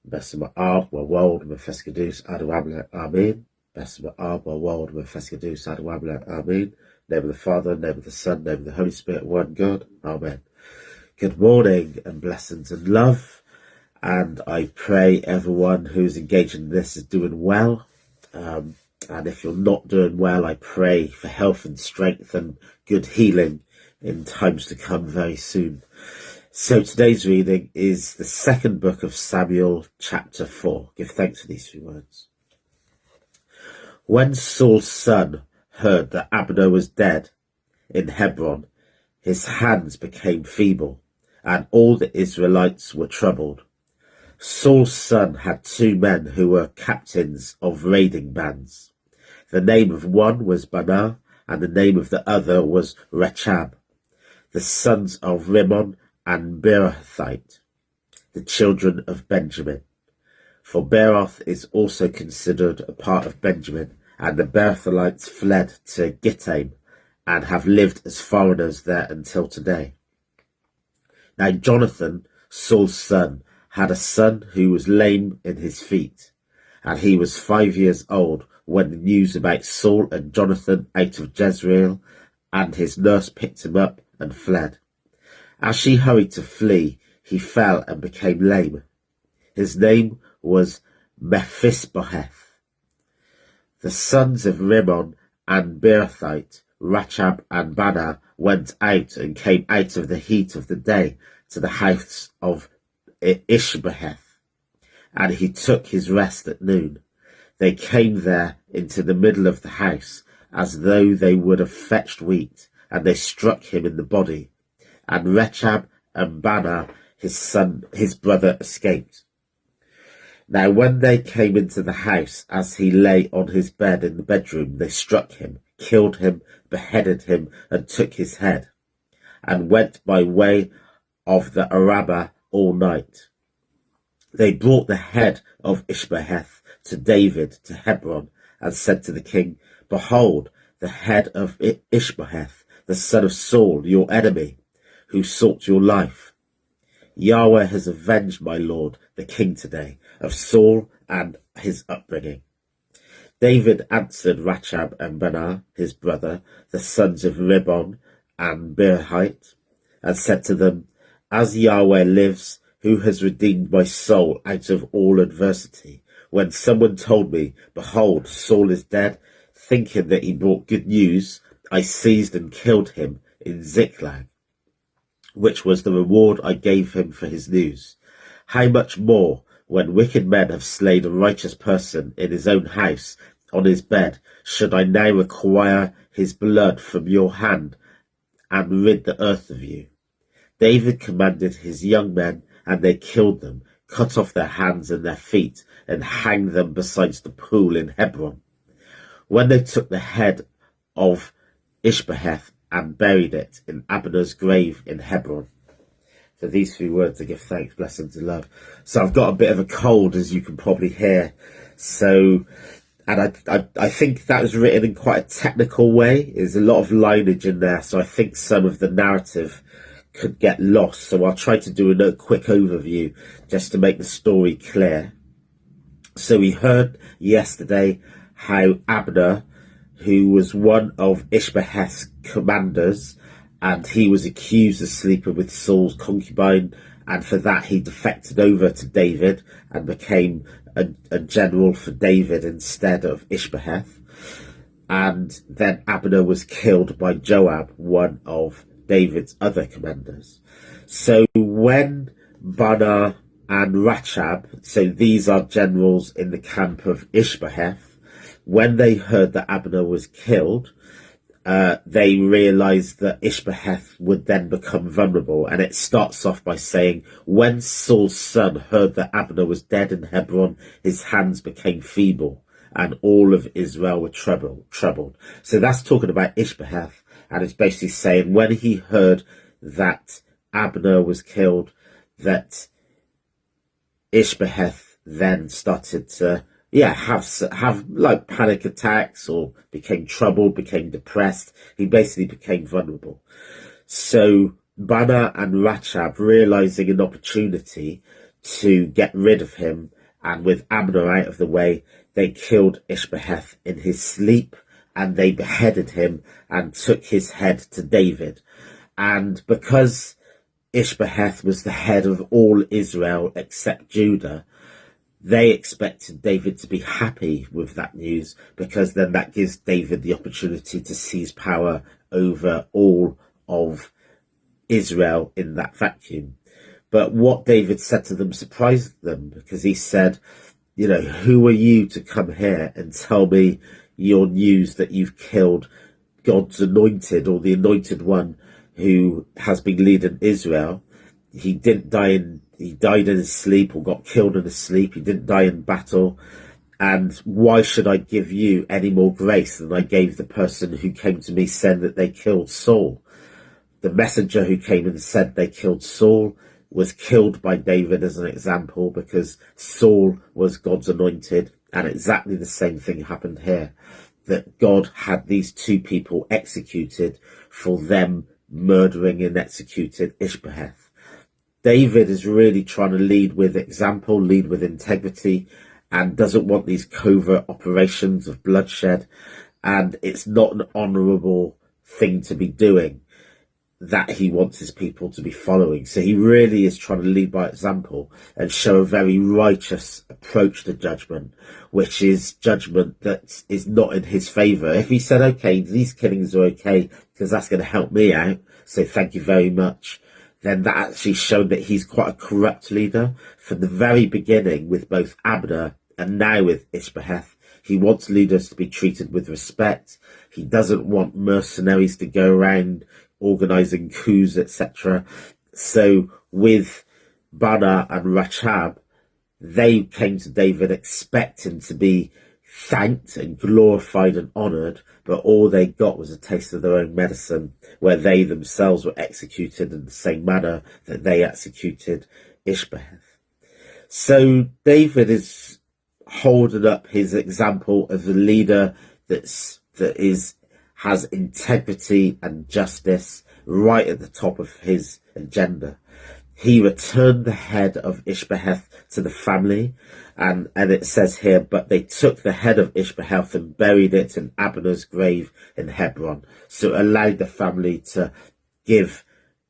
باسم آب و والد منفس قدوس أدوابل آمين. باسم آب و والد منفس قدوس أدوابل آمين. Name of the Father, name of the Son, name of the Holy Spirit, one God. Amen. Good morning and blessings and love. And I pray everyone who's engaged in this is doing well. And if you're not doing well, I pray for health and strength and good healing in times to come very soon. So today's reading is the second book of Samuel, chapter 4. Give thanks for these few words. When Saul's son heard that Abner was dead in Hebron, his hands became feeble, and all the Israelites were troubled. Saul's son had 2 men who were captains of raiding bands. The name of one was Banah, and the name of the other was Rechab, the sons of Rimmon and Beerothite, the children of Benjamin. For Beeroth is also considered a part of Benjamin, and the Beerothites fled to Gittaim and have lived as foreigners there until today. Now Jonathan, Saul's son, had a son who was lame in his feet, and he was 5 years old when the news about Saul and Jonathan out of Jezreel and his nurse picked him up and fled. As she hurried to flee, he fell and became lame. His name was Mephisbosheth. The sons of Rimmon and Beerothite, Rechab and Banah, went out and came out of the heat of the day to the house of Ishbosheth, and he took his rest at noon. They came there into the middle of the house, as though they would have fetched wheat, and they struck him in the body. And Rechab and Banah, his brother, escaped. Now when they came into the house, as he lay on his bed in the bedroom, they struck him, killed him, beheaded him, and took his head, and went by way of the Arabah all night. They brought the head of Ishbosheth to David to Hebron, and said to the king, Behold, the head of Ishbosheth, the son of Saul, your enemy, who sought your life. Yahweh has avenged my lord, the king, today, of Saul and his upbringing. David answered Rechab and Banah, his brother, the sons of Rimmon and Beerothite, and said to them, As Yahweh lives, who has redeemed my soul out of all adversity, when someone told me, Behold, Saul is dead, thinking that he brought good news, I seized and killed him in Ziklag, which was the reward I gave him for his news. How much more, when wicked men have slain a righteous person in his own house, on his bed, should I now require his blood from your hand and rid the earth of you? David commanded his young men, and they killed them, cut off their hands and their feet, and hanged them beside the pool in Hebron. When they took the head of Ishbosheth and buried it in Abner's grave in Hebron. For these few words I give thanks, blessings and love. So I've got a bit of a cold, as you can probably hear. So, and I think that was written in quite a technical way. There's a lot of lineage in there, so I think some of the narrative could get lost. So I'll try to do a quick overview just to make the story clear. So we heard yesterday how Abner, who was one of Ishbosheth's commanders, and he was accused of sleeping with Saul's concubine, and for that he defected over to David and became a general for David instead of Ishbosheth. And then Abner was killed by Joab, one of David's other commanders. So when Banah and Rechab, so these are generals in the camp of Ishbosheth, when they heard that Abner was killed, they realized that Ishbosheth would then become vulnerable. And it starts off by saying, when Saul's son heard that Abner was dead in Hebron, his hands became feeble, and all of Israel were troubled. So that's talking about Ishbosheth, and it's basically saying when he heard that Abner was killed, that Ishbosheth then started to have like panic attacks, or became troubled, became depressed. He basically became vulnerable. So Banah and Rechab, realizing an opportunity to get rid of him. And with Abner out of the way, they killed Ishbosheth in his sleep, and they beheaded him and took his head to David. And because Ishbosheth was the head of all Israel except Judah, they expected David to be happy with that news, because then that gives David the opportunity to seize power over all of Israel in that vacuum. But what David said to them surprised them, because he said, who are you to come here and tell me your news that you've killed God's anointed, or the anointed one who has been leading Israel? He died in his sleep, or got killed in his sleep. He didn't die in battle. And why should I give you any more grace than I gave the person who came to me saying that they killed Saul? The messenger who came and said they killed Saul was killed by David as an example, because Saul was God's anointed. And exactly the same thing happened here, that God had these two people executed for them murdering and executed Ishbosheth. David is really trying to lead with example, lead with integrity, and doesn't want these covert operations of bloodshed. And it's not an honourable thing to be doing that he wants his people to be following. So he really is trying to lead by example and show a very righteous approach to judgment, which is judgment that is not in his favour. If he said, okay, these killings are okay because that's going to help me out, so thank you very much, then that actually showed that he's quite a corrupt leader. From the very beginning, with both Abner and now with Ishbosheth, he wants leaders to be treated with respect. He doesn't want mercenaries to go around organising coups, etc. So with Bana and Rachab, they came to David expecting to be thanked and glorified and honoured, but all they got was a taste of their own medicine, where they themselves were executed in the same manner that they executed Ishbosheth. So David is holding up his example of a leader that has integrity and justice right at the top of his agenda. He returned the head of Ishbosheth to the family, and it says here, but they took the head of Ishbosheth and buried it in Abner's grave in Hebron. So it allowed the family to give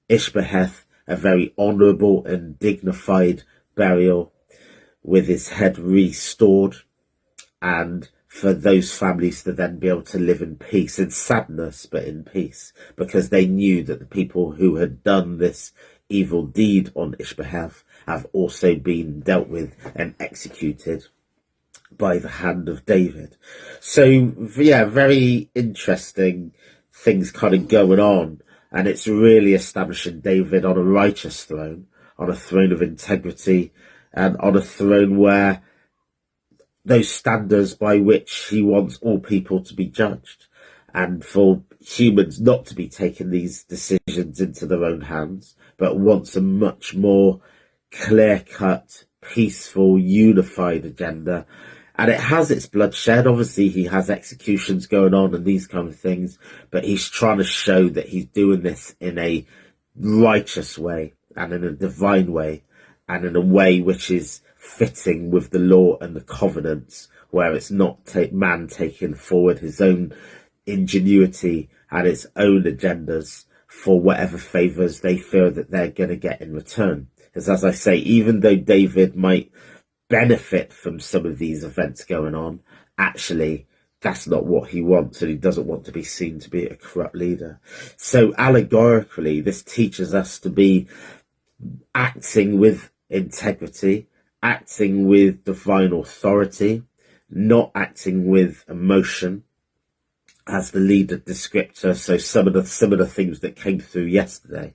Ishbosheth a very honourable and dignified burial, with his head restored, and for those families to then be able to live in peace, in sadness, but in peace, because they knew that the people who had done this evil deed on Ishbosheth have also been dealt with and executed by the hand of David. So, yeah, very interesting things kind of going on, and it's really establishing David on a righteous throne, on a throne of integrity, and on a throne where those standards by which he wants all people to be judged, and for humans not to be taking these decisions into their own hands, but wants a much more clear-cut, peaceful, unified agenda. And it has its bloodshed. Obviously, he has executions going on and these kind of things, but he's trying to show that he's doing this in a righteous way and in a divine way, and in a way which is fitting with the law and the covenants, where it's not man taking forward his own ingenuity and its own agendas for whatever favours they feel that they're going to get in return. Because as I say, even though David might benefit from some of these events going on, actually that's not what he wants, and he doesn't want to be seen to be a corrupt leader. So allegorically, this teaches us to be acting with integrity, acting with divine authority, not acting with emotion as the leader descriptor. So some of the things that came through yesterday,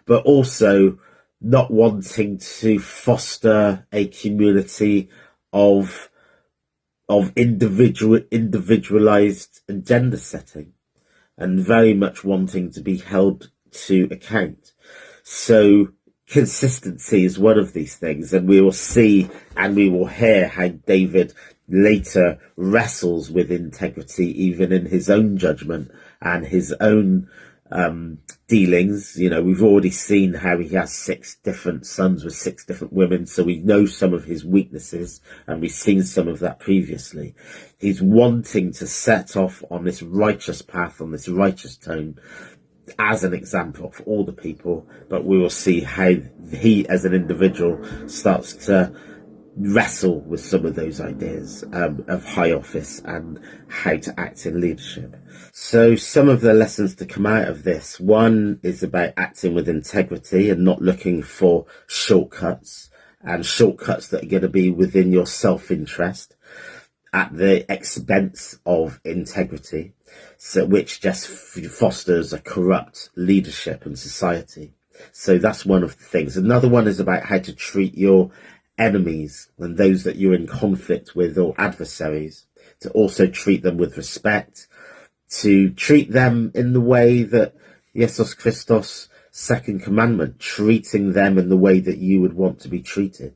but also not wanting to foster a community of individualized agenda setting, and very much wanting to be held to account. So consistency is one of these things, and we will see and we will hear how David later wrestles with integrity, even in his own judgment and his own dealings. We've already seen how he has 6 different sons with 6 different women, so we know some of his weaknesses, and we've seen some of that previously. He's wanting to set off on this righteous path, on this righteous tone, as an example for all the people, but we will see how he as an individual starts to wrestle with some of those ideas of high office and how to act in leadership. So some of the lessons to come out of this: one is about acting with integrity and not looking for shortcuts, and shortcuts that are going to be within your self-interest at the expense of integrity, so which just fosters a corrupt leadership and society. So that's one of the things. Another one is about how to treat your enemies and those that you're in conflict with, or adversaries, to also treat them with respect, to treat them in the way that Jesus Christos' second commandment, treating them in the way that you would want to be treated.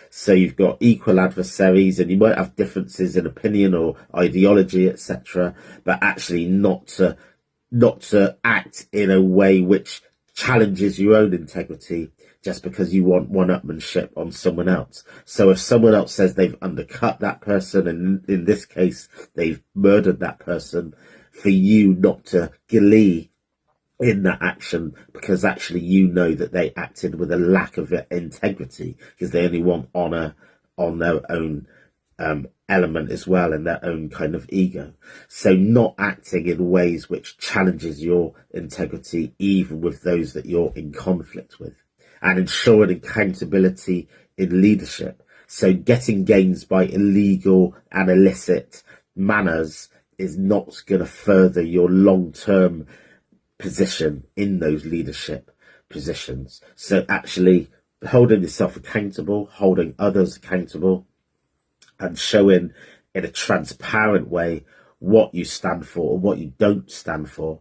So you've got equal adversaries, and you might have differences in opinion or ideology, etc., but actually not to act in a way which challenges your own integrity just because you want one-upmanship on someone else. So if someone else says they've undercut that person, and in this case they've murdered that person, for you not to glee in that action, because actually you know that they acted with a lack of integrity, because they only want honor on their own element as well, and their own kind of ego. So not acting in ways which challenges your integrity, even with those that you're in conflict with, and ensuring accountability in leadership. So getting gains by illegal and illicit manners is not going to further your long-term position in those leadership positions. So actually holding yourself accountable, holding others accountable, and showing in a transparent way what you stand for or what you don't stand for,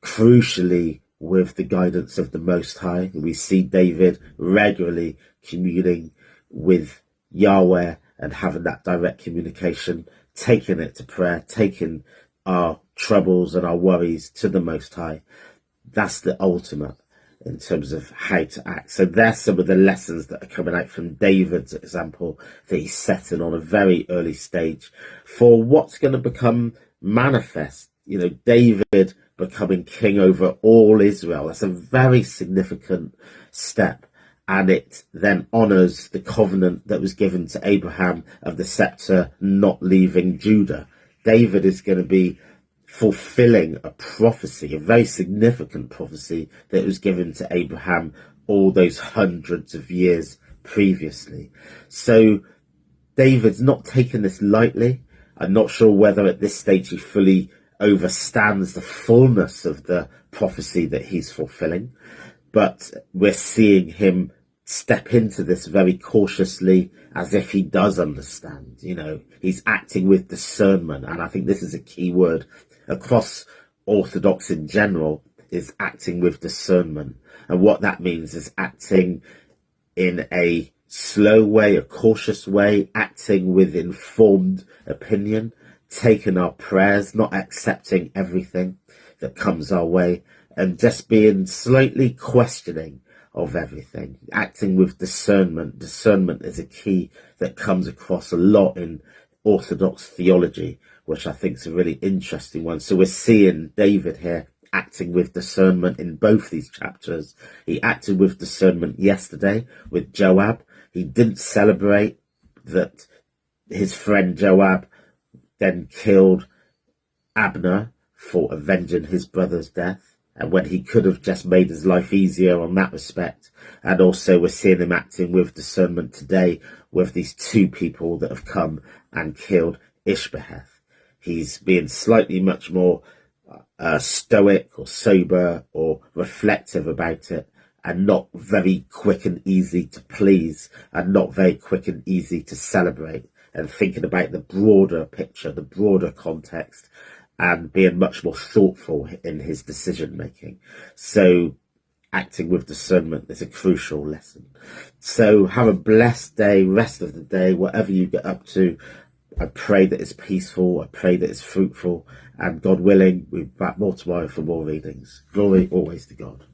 crucially with the guidance of the Most High. We see David regularly communing with Yahweh and having that direct communication, taking it to prayer, taking our troubles and our worries to the Most High. That's the ultimate in terms of how to act. So there's some of the lessons that are coming out from David's example that he's setting on a very early stage for what's going to become manifest. David becoming king over all Israel. That's a very significant step. And it then honours the covenant that was given to Abraham of the scepter not leaving Judah. David is going to be fulfilling a prophecy, a very significant prophecy that was given to Abraham all those hundreds of years previously. So David's not taking this lightly. I'm not sure whether at this stage he fully overstands the fullness of the prophecy that he's fulfilling, but we're seeing him step into this very cautiously, as if he does understand. He's acting with discernment, and I think this is a key word across Orthodox in general, is acting with discernment. And what that means is acting in a slow way, a cautious way, acting with informed opinion, taking our prayers, not accepting everything that comes our way, and just being slightly questioning of everything, acting with discernment. Discernment is a key that comes across a lot in Orthodox theology, which I think is a really interesting one. So we're seeing David here acting with discernment in both these chapters. He acted with discernment yesterday with Joab. He didn't celebrate that his friend Joab then killed Abner for avenging his brother's death, and when he could have just made his life easier on that respect. And also we're seeing him acting with discernment today with these 2 people that have come and killed Ishbosheth. He's being slightly much more stoic or sober or reflective about it, and not very quick and easy to please, and not very quick and easy to celebrate, and thinking about the broader picture, the broader context, and being much more thoughtful in his decision making. So acting with discernment is a crucial lesson. So have a blessed day, rest of the day, whatever you get up to. I pray that it's peaceful. I pray that it's fruitful. And God willing, we'll be back more tomorrow for more readings. Glory always to God.